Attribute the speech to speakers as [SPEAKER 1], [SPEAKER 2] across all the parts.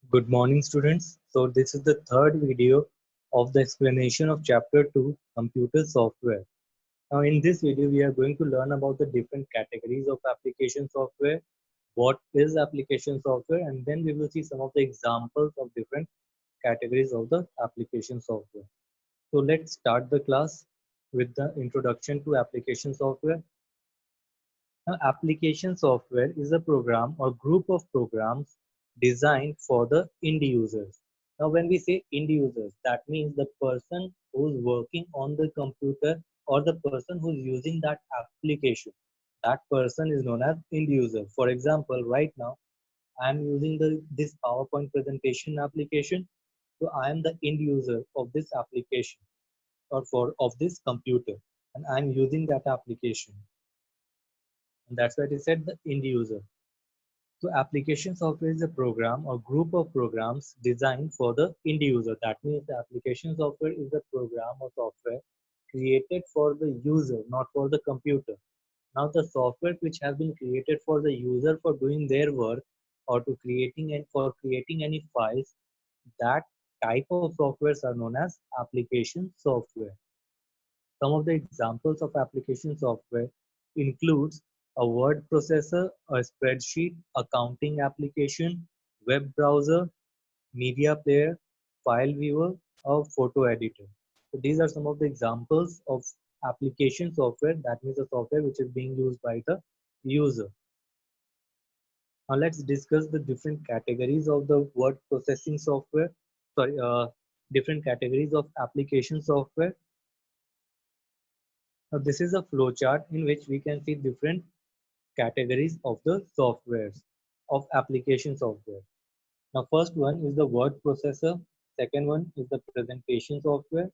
[SPEAKER 1] Good morning, students. So this is the third video of the explanation of chapter 2, computer software. Now in this video, we are going to learn about the different categories of application software, what is application software, and then we will see some of the examples of different categories of the application software. So let's start the class with the introduction to application software. Now, application software is a program or group of programs designed for the end users. Now, when we say end users, that means the person who's working on the computer or the person who's using that application. That person is known as end user. For example, right now, I'm using this PowerPoint presentation application. So I am the end user of this application or of this computer, and I'm using that application. And that's why it is said the end user. So application software is a program or group of programs designed for the end user. That means the application software is a program or software created for the user, not for the computer. Now the software which has been created for the user for doing their work or to creating and for creating any files, that type of softwares are known as application software. Some of the examples of application software includes a word processor, a spreadsheet, accounting application, web browser, media player, file viewer, or photo editor. So these are some of the examples of application software, that means the software which is being used by the user. Now let's discuss the different categories of the word processing software. Sorry, different categories of application software. Now this is a flowchart in which we can see different categories of the softwares of application software. Now first one is the word processor, second one is the presentation software,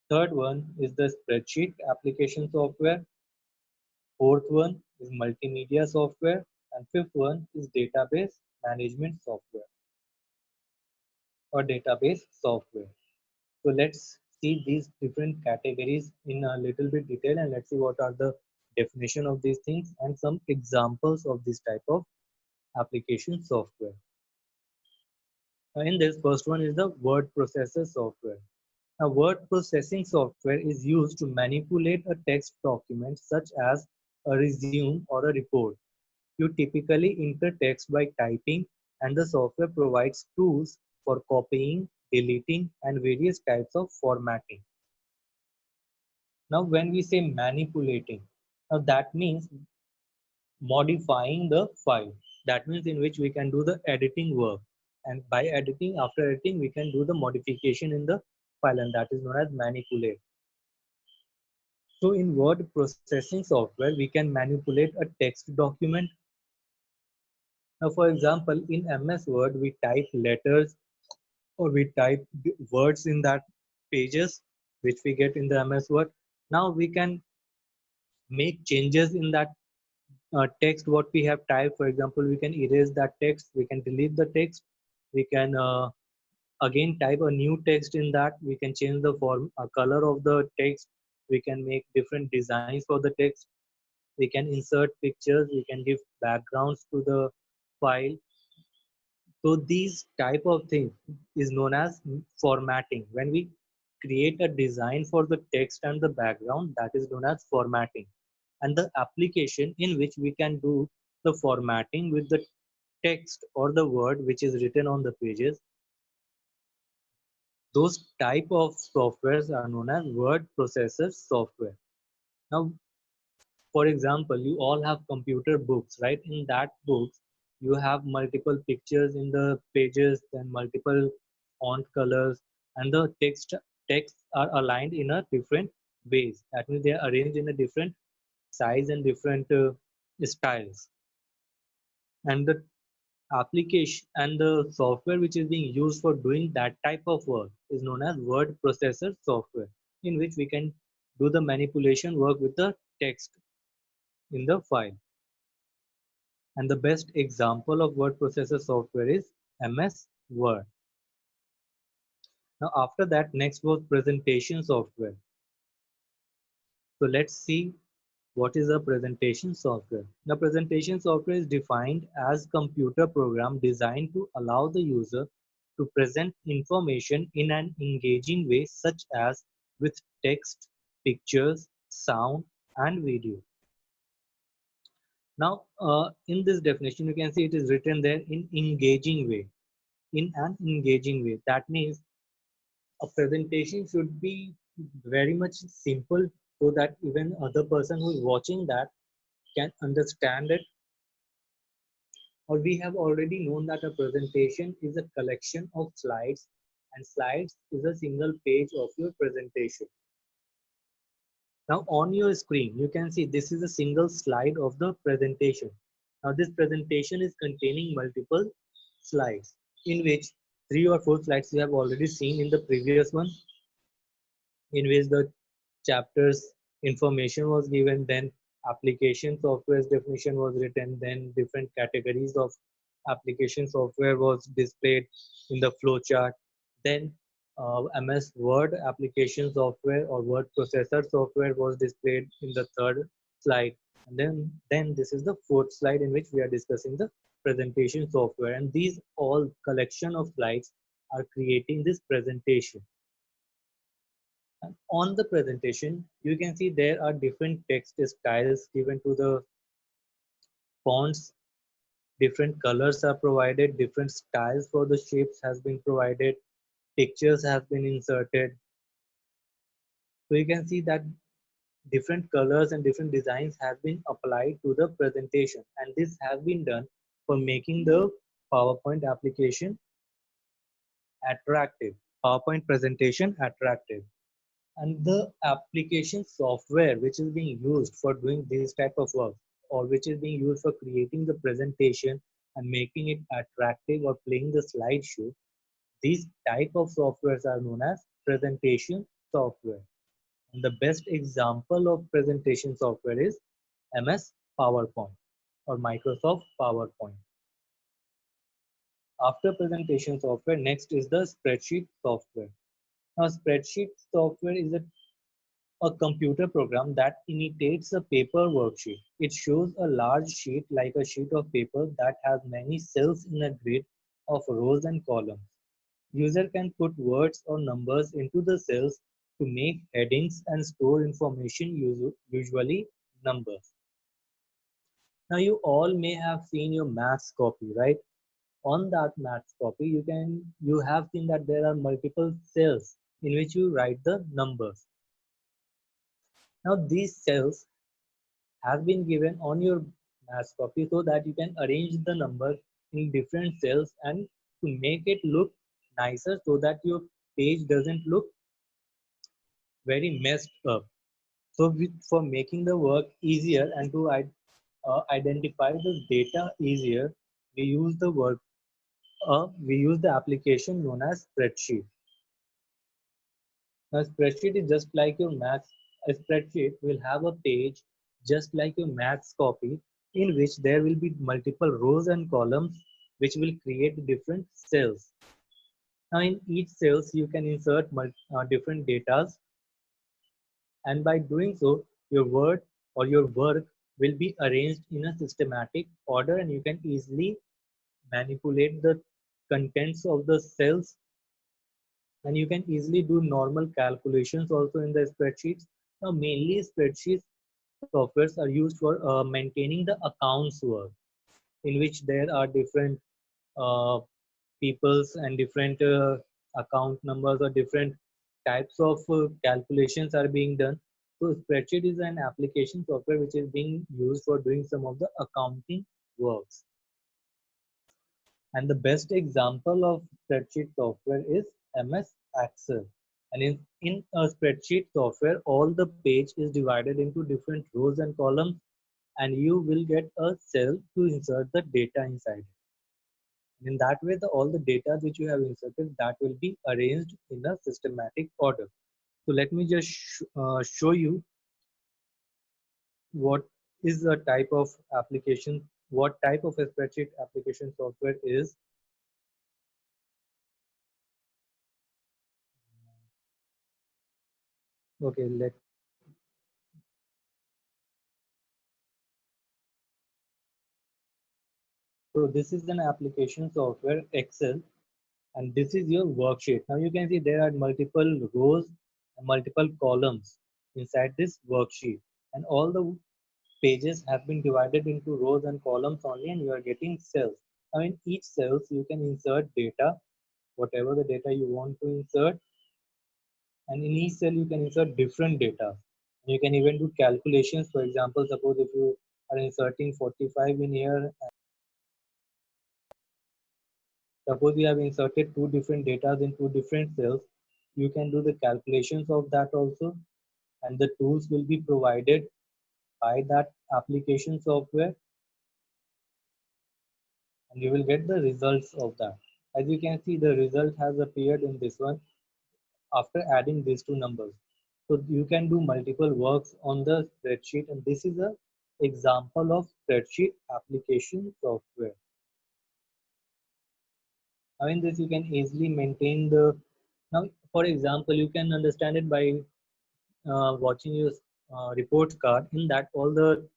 [SPEAKER 1] third one is the spreadsheet application software, fourth one is multimedia software, and fifth one is database management software or database software. So let's see these different categories in a little bit detail, and let's see what are the definition of these things and some examples of this type of application software. In this first one is the word processor software. A word processing software is used to manipulate a text document such as a resume or a report. You typically enter text by typing, and the software provides tools for copying, deleting, and various types of formatting. Now, when we say manipulating, now that means modifying the file. That means in which we can do the editing work. And by editing, after editing, we can do the modification in the file, and that is known as manipulate. So in word processing software, we can manipulate a text document. Now, for example, in MS Word, we type letters or we type words in that pages, which we get in the MS Word. Now we can make changes in that text what we have typed. For example, we can erase that text, we can delete the text, we can again type a new text in that, we can change the form color of the text, we can make different designs for the text, we can insert pictures, we can give backgrounds to the file. So these type of things is known as formatting. When we create a design for the text and the background, that is known as formatting. And the application in which we can do the formatting with the text or the word which is written on the pages, those type of softwares are known as word processor software. Now, for example, you all have computer books, right? In that books, you have multiple pictures in the pages and multiple font colors, and the texts are aligned in a different ways. That means they are arranged in a different size and different styles. And the application and the software which is being used for doing that type of work is known as word processor software, in which we can do the manipulation work with the text in the file. And the best example of word processor software is MS Word. Now after that, next was presentation software. So let's see What is a presentation software? The presentation software is defined as computer program designed to allow the user to present information in an engaging way such as with text, pictures, sound and video. Now, in this definition, you can see it is written there in engaging way. In an engaging way. That means a presentation should be very much simple so that even other person who is watching that can understand it, or we have already known that a presentation is a collection of slides and slides is a single page of your presentation. Now on your screen you can see this is a single slide of the presentation. Now this presentation is containing multiple slides in which 3 or 4 slides you have already seen in the previous one, in which the chapters information was given, then application software's definition was written, then different categories of application software was displayed in the flowchart, then MS Word application software or word processor software was displayed in the third slide, and then this is the fourth slide in which we are discussing the presentation software, and these all collection of slides are creating this presentation. And on the presentation, you can see there are different text styles given to the fonts, different colors are provided, different styles for the shapes has been provided, pictures have been inserted. So you can see that different colors and different designs have been applied to the presentation, and this has been done for making the PowerPoint application attractive, PowerPoint presentation attractive. And the application software which is being used for doing this type of work, or which is being used for creating the presentation and making it attractive or playing the slideshow, these type of softwares are known as presentation software. And the best example of presentation software is MS PowerPoint or Microsoft PowerPoint. After presentation software, next is the spreadsheet software. Now spreadsheet software is a computer program that imitates a paper worksheet. It shows a large sheet like a sheet of paper that has many cells in a grid of rows and columns. User can put words or numbers into the cells to make headings and store information, usually numbers. Now you all may have seen your maths copy, right? On that maths copy, you have seen that there are multiple cells in which you write the numbers. Now these cells has been given on your mass copy so that you can arrange the number in different cells and to make it look nicer so that your page doesn't look very messed up. So for making the work easier and to identify the data easier, we use we use the application known as spreadsheet. Now spreadsheet is just like your maths. A spreadsheet will have a page just like your maths copy in which there will be multiple rows and columns which will create different cells. Now in each cells you can insert different datas, and by doing so your word or your work will be arranged in a systematic order, and you can easily manipulate the contents of the cells, and you can easily do normal calculations also in the spreadsheets. Now, mainly spreadsheet softwares are used for maintaining the accounts work, in which there are different uh, peoples and different account numbers or different types of calculations are being done. So, spreadsheet is an application software which is being used for doing some of the accounting works. And the best example of spreadsheet software is MS Excel. And in a spreadsheet software, all the page is divided into different rows and columns, and you will get a cell to insert the data inside. And in that way, all the data which you have inserted, that will be arranged in a systematic order. So let me just show you what is the type of application, what type of a spreadsheet application software is. Okay, So this is an application software Excel, and this is your worksheet. Now you can see there are multiple rows and multiple columns inside this worksheet, and all the pages have been divided into rows and columns only, and you are getting cells. Now in each cells you can insert data, whatever the data you want to insert, and in each cell you can insert different data. You can even do calculations. For example, suppose if you are inserting 45 in here, suppose you have inserted two different data in two different cells, you can do the calculations of that also, and the tools will be provided by that application software, and you will get the results of that. As you can see, the result has appeared in this one after adding these two numbers. So you can do multiple works on the spreadsheet, and this is a example of spreadsheet application software. I mean, this you can easily maintain the. Now, for example, you can understand it by watching your report card. In that, all the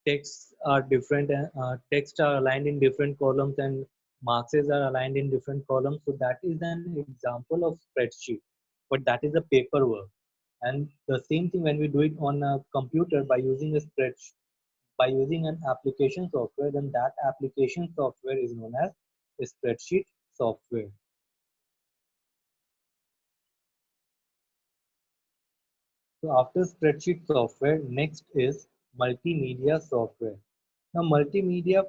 [SPEAKER 1] texts are different. Texts are aligned in different columns, and marks are aligned in different columns. So that is an example of spreadsheet, but that is a paperwork. And the same thing when we do it on a computer by using a spreadsheet, by using an application software, then that application software is known as a spreadsheet software. So after spreadsheet software, next is multimedia software. Now multimedia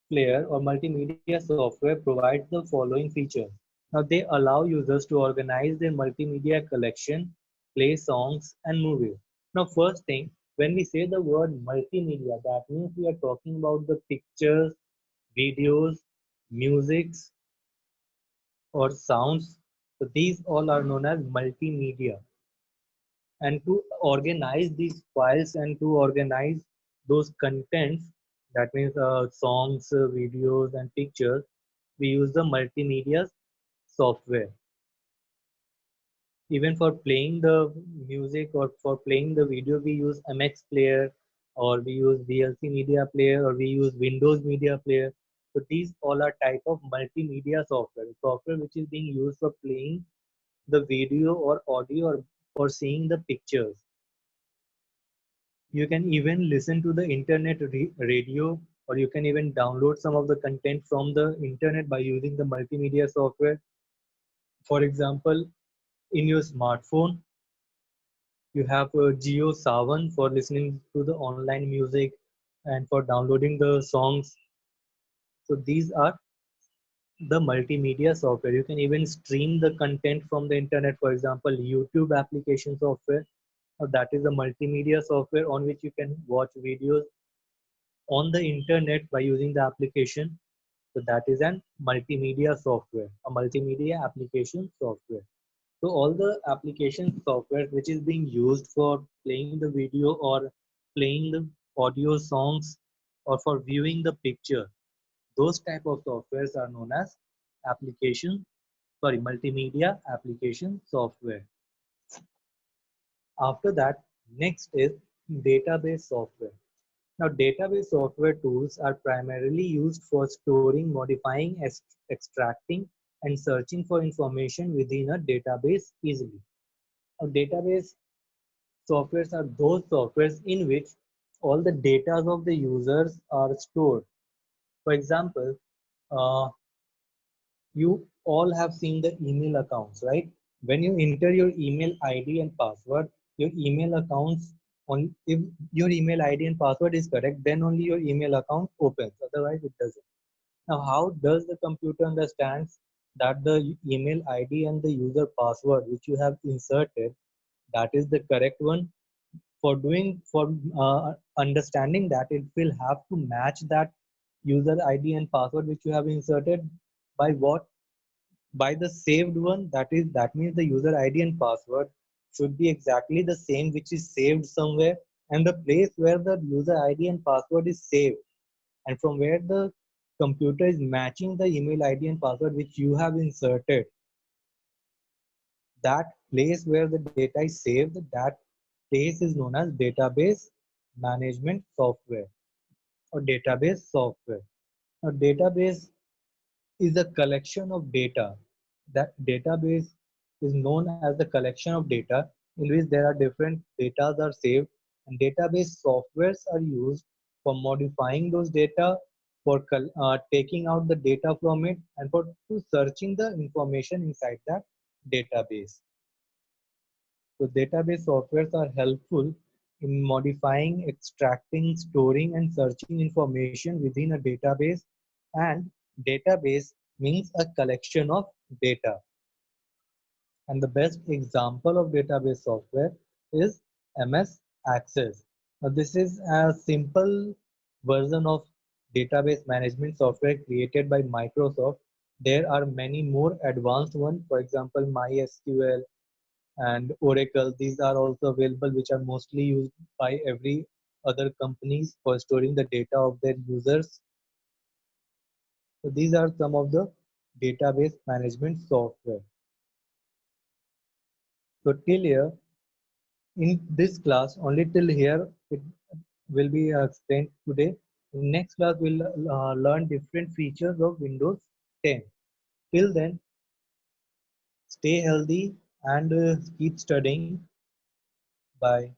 [SPEAKER 1] player or multimedia software provides the following features. Now they allow users to organize their multimedia collection, play songs and movies. Now first thing, when we say the word multimedia, that means we are talking about the pictures, videos, musics or sounds. So these all are known as multimedia. And to organize these files and to organize those contents, that means songs, videos and pictures, we use the multimedia software. Even for playing the music or for playing the video, we use MX player, or we use VLC media player, or we use Windows media player. So these all are type of multimedia software which is being used for playing the video or audio or for seeing the pictures. You can even listen to the internet radio, or you can even download some of the content from the internet by using the multimedia software. For example, in your smartphone, you have Geo Savan for listening to the online music and for downloading the songs. So these are the multimedia software. You can even stream the content from the internet. For example, YouTube application software. That is a multimedia software on which you can watch videos on the internet by using the application. So that is an multimedia software, a multimedia application software. So all the application software which is being used for playing the video or playing the audio songs or for viewing the picture, those type of softwares are known as application, sorry, multimedia application software. After that, next is database software. Now, database software tools are primarily used for storing, modifying, extracting, and searching for information within a database easily. Now, database softwares are those softwares in which all the data of the users are stored. For example, uh, you all have seen the email accounts, right? When you enter your email ID and password, your email accounts, on if your email ID and password is correct, then only your email account opens. Otherwise, it doesn't. Now, how does the computer understands that the email ID and the user password which you have inserted, that is the correct one? For understanding that, it will have to match that user ID and password which you have inserted by what? By the saved one. That means the user ID and password should be exactly the same which is saved somewhere, and the place where the user ID and password is saved, and from where the computer is matching the email ID and password which you have inserted, that place where the data is saved, that place is known as database management software or database software. A database is a collection of data. That database is known as the collection of data in which there are different data are saved, and database softwares are used for modifying those data, for taking out the data from it, and for to searching the information inside that database. So database softwares are helpful in modifying, extracting, storing, and searching information within a database. And database means a collection of data. And the best example of database software is MS Access. Now, this is a simple version of database management software created by Microsoft. There are many more advanced ones, for example, MySQL and Oracle. These are also available, which are mostly used by every other companies for storing the data of their users. So these are some of the database management software. So till here, in this class, only till here, it will be explained today. In next class, we'll learn different features of Windows 10. Till then, stay healthy and keep studying. Bye.